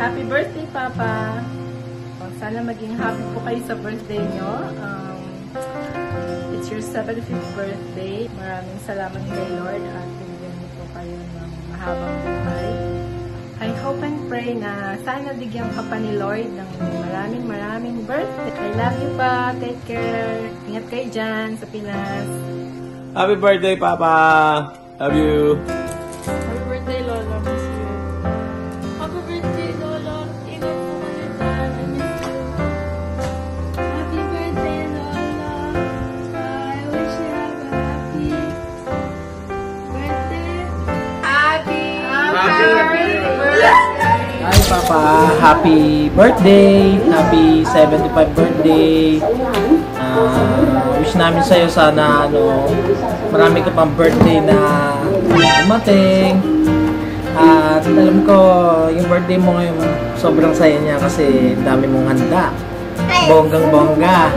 Happy birthday, Papa! Sana maging happy po kayo sa birthday nyo. It's your 75th birthday. Maraming salamat kay Lord at binigyan niyo po kayo ng mahabang buhay. I hope and pray na sana bigyan ka pa ni Lord ng maraming birthday. I love you pa. Take care. Ingat kayo dyan sa Pinas. Happy birthday, Papa! Love you! Happy birthday, Lolo. Miss you. Happy birthday, Lolo. Ingat po kayo dyan. I miss you. Happy birthday, Lolo. I wish you have a happy birthday. Happy birthday. Hi, Papa. Happy birthday. Happy 75th birthday. Wish namin sa'yo sana marami ka pang birthday na dumating. At alam ko, yung birthday mo ngayon, sobrang saya niya kasi dami mong handa. Bonggang-bongga.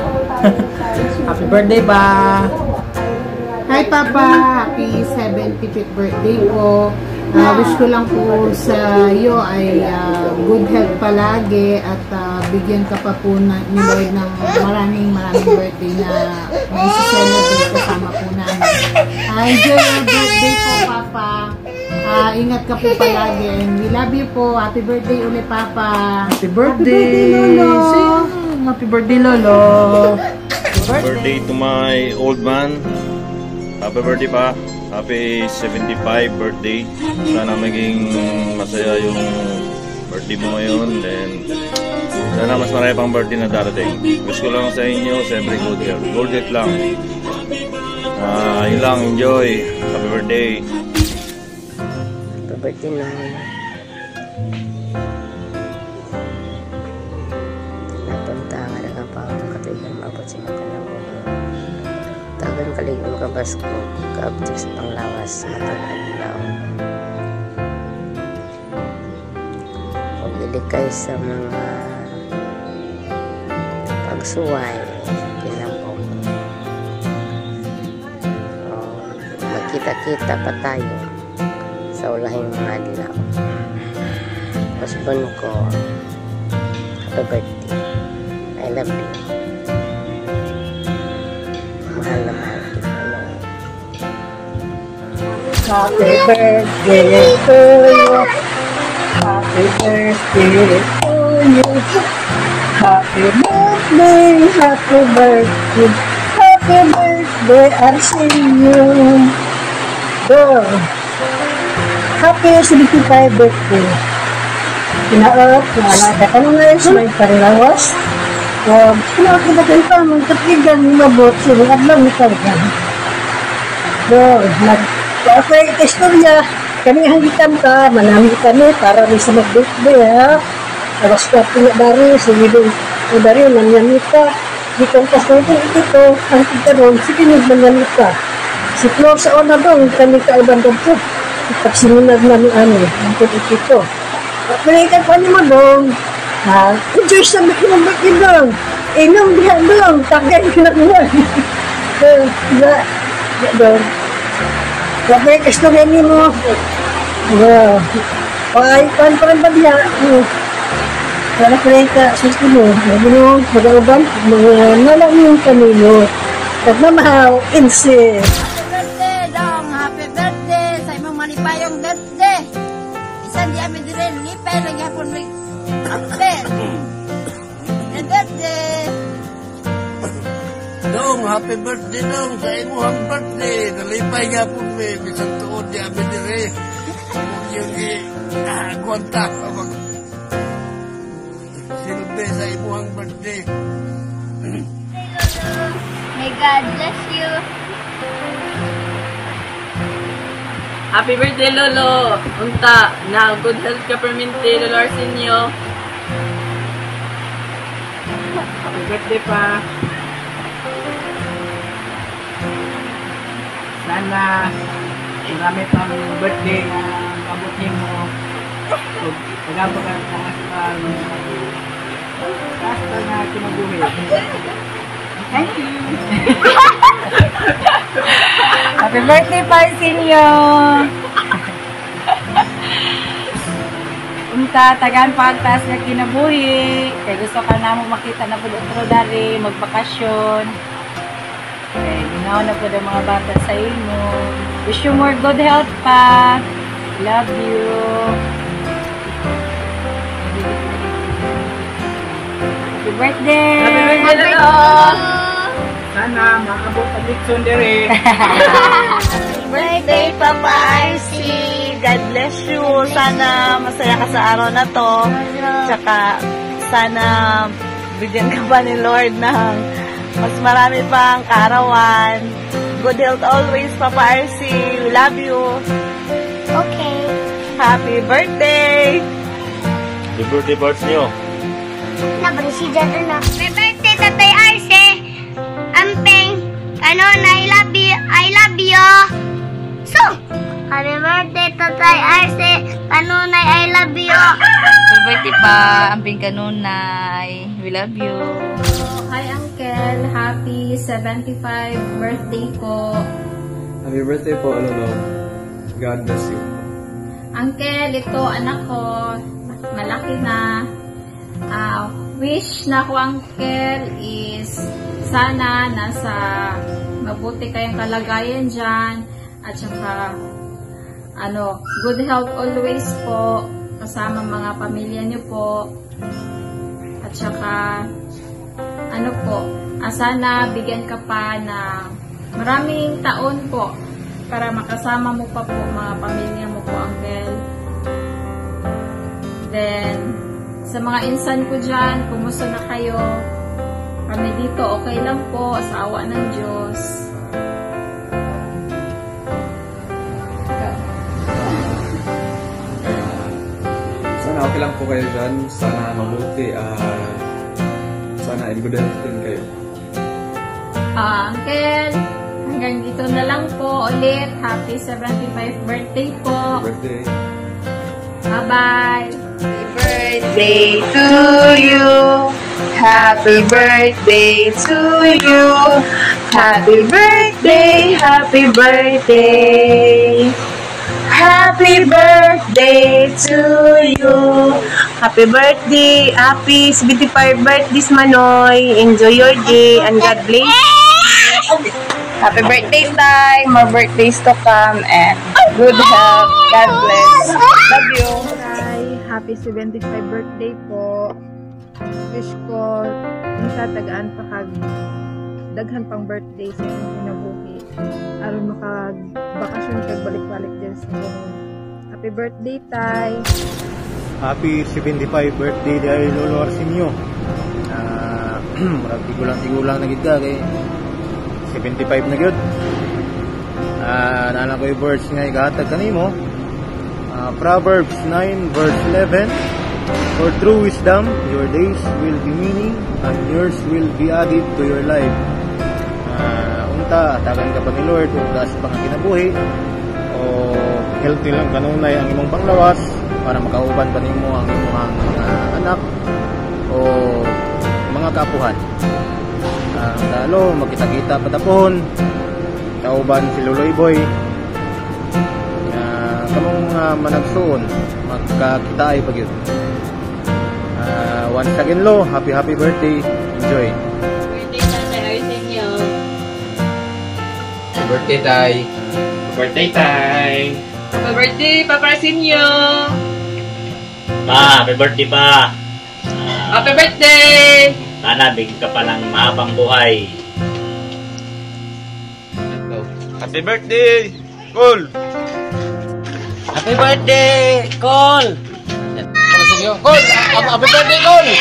Happy birthday pa! Hi, Papa! Happy 75th birthday po. Wish ko lang po sa iyo ay good health palagi at bigyan ka pa po ni Lord ng maraming birthday na may celebrate kasama po namin. Enjoy your birthday po, Papa. Ingat ka po palagi. And we love you po. Happy birthday ulit, Papa. Happy birthday, Lolo! Happy birthday, Lolo! Happy birthday to my old man. Happy birthday pa. Happy 75 birthday. Sana maging masaya yung birthday mo ngayon. Then, sana mas marami pang birthday na darating. Wish ko lang sa inyo, siyempre good health. Good health lang. Yun lang, enjoy. Happy birthday. Happy birthday na. Napunta ka na pa ako kabilang mabot sa mga panahon. Tagang kaligong kabas ko, kaabtik sa panglawas, matagal lang. Pag-ilikay sa mga pagsuway, pinabok. Magkita-kita pa tayo sa ulahing mga adlaw. Husband ko, happy birthday. I love you. Mahal na mahal kita. Happy birthday to you. Happy birthday to you. Happy birthday, happy birthday. Happy birthday, Arsenio. Go. Happy 75th birthday. Pinaot, naalala ka nung ngayon sa may parilawas. Pinaot na ba pa, magkatigan, mabot, sinuad lang ni Kargan. So, okay, istorya, kami hangitan ka, manami kami para rin sa mag-birthday, ha? Tapos ka pinadari, sumidong pinadari, nanyanita. Di kong kasnotin ito, ang tigkaroon, sige nagmanyanita. Si Flor sa ona doon, kami kaibang dito. Ipagsimunag namin ang ito. Pinahitan pa niyo mo doon, ha? Enjoy sa birthday doon. Inong diha doon, tagay ka na doon. Doon. Kapag istorya niyo mo, ay, pan ba diya? Para ka sa studio, nagulong, mag-auban, mga nalang kanino. Pagmamahaw, insist. Happy birthday, Dong! Happy birthday! Sa imong malipayong birthday! Isan di amin din, lipay lang yapon rin. Happy birthday! Dong, happy birthday dong! Sa imong birthday! Nalipay yapon rin. Isang tuod di amin din. Yung kontak kapag silbi sa imong birthday. May God bless you. Happy birthday, Lolo! Unta, na good health ka permente, Lolo Arsenio. Happy birthday pa. Sana marami pang birthday na kabutin mo. Pagkabot ka basta na kinabuhi. Thank you! Happy birthday, Parsinyo! unta tagaan pagtas nga kinabuhi. Kay gusto ka na mo makita na po otro dari magbakasyon. Kay ginawa na po ang mga bata sa imo. Wish you more good health pa. Love you. Happy birthday! Happy birthday, Lolo! Sana maabot ang litson dire. Birthday, Papa RC! God bless you! Sana masaya ka sa araw na to. Tsaka, sana bigyan ka pa ni Lord ng mas marami pang kaarawan. Good health always, Papa RC! We love you! Okay. Happy birthday! Happy birthday, parts nyo. Nabresidan na. Happy birthday, Tatay Arce. Ampeng. Kanon, I love you. I love you. So, happy birthday, Tatay Arce. Kanunay, I love you. Happy birthday pa, Amping Kanunay. We love you. Hi, Uncle. Happy 75 birthday po. Happy birthday po, Lolo. God bless you. Uncle, ito anak ko. Malaki na. Wish na ko, Uncle, is sana nasa mabuti kayong kalagayan dyan. At saka, good health always po. Kasama mga pamilya niyo po. At saka, sana bigyan ka pa na maraming taon po para makasama mo pa po mga pamilya mo po, Uncle. Then, sa mga insan ko dyan, kumusta na kayo? Kami dito, okay lang po, sa awa ng Diyos. Sana okay lang po kayo dyan. Sana mabuti. Sana in good health din kayo. Uncle, hanggang dito na lang po ulit. Happy 75th birthday po. Happy birthday. Bye-bye. Birthday to you. Happy birthday to you. Happy birthday, happy birthday. Happy birthday to you. Happy birthday, happy 75 birthdays, Manoy. Enjoy your day and God bless. Happy birthday, Tay. More birthdays to come and good health. God bless. Love you. Happy 75 birthday po. Wish ko tagaan pa kag daghan pang birthday sa inyong kinabuhi. Aron makabakasyon kag balik-balik din sa inyo. Happy birthday, Tay. Happy 75 birthday dahil Lolo Arsenio. Marag tigulang na gid ka kay 75 na gyud. Nana ko yung words nga igahatag kanimo. Proverbs 9 verse 11. For through wisdom, your days will be meaning and yours will be added to your life. Unta, tagan ka pa ni Lord, unta sa pangakinabuhi, o healthy lang kanunay ang imong panglawas para makauban pa nimo ang imong mga anak o mga kapuhan. Lalo, magkita-kita patapon, kauban si Luloy Boy. Kamong managsuon, magkakita ay pag yun. Once again, Lo, happy birthday. Enjoy. Birthday, Tatay Arsenio. Happy birthday, Tay. Happy birthday, Tay. Happy birthday, Papa Arsenio. Happy birthday pa. Happy birthday. Sana bigyan ka pa ng mahabang buhay. Happy birthday, Cole! Happy birthday, Cole! Cole! Happy birthday, Cole!